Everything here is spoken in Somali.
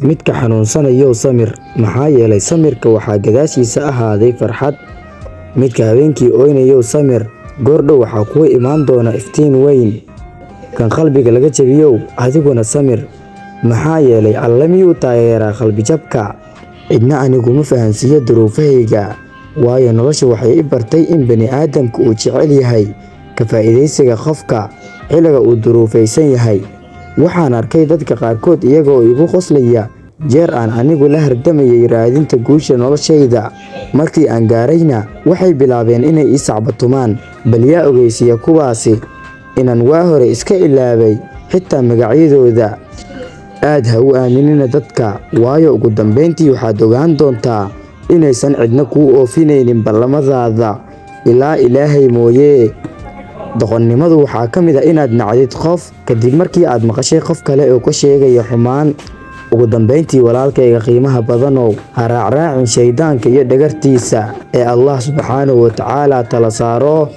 midka xanuunsanayo samir, maxaa yeelay samirka waxaa gadaashiisa ahaaday farxad. Midka habeenkii oynayo samir, goordhow waxaa kugu imaan doona iftiin weyn. Kan qalbiga laga jabiyow, adiguna samir, maxaa yeelay Alle miyuu taageeraa qalbi jabka. Cidna anigu ma fahansiiyo duruufahayga, waayo nolosha waxay i bartay in bani'aadamku uu jecel yahay ka faa'iidaysiga qofka xilliga uu duruufaysan yahay. Waxaan arkay dadka qaarkood iyagoo igu qoslaya jeer aan anigu la hardamayay raadinta guusha noloshayda. Markii aan gaarayna waxay bilaabeen inay ii sacbatumaan, bal yaa ogeysiiya kuwaasi inaan waa hore iska ilaabay xitaa magacyadooda. Aad ha u aaminina dadka, waayo ugu dambeyntii waxaad ogaan doontaa inaysan cidna kuu oofinaynin ballamadaada ilaa Ilaahay mooyee. Doqonnimadu waxaa ka mid ah inaad nacdid qof kadib markii aad maqashay qof kale oo ka sheegaya xumaan. Ugu dambeyntii walaalkayga qiimaha badanow, ha raacraacin shaydaanka iyo dhagartiisa ee Allah subxaanahu wa tacaala tala saaro.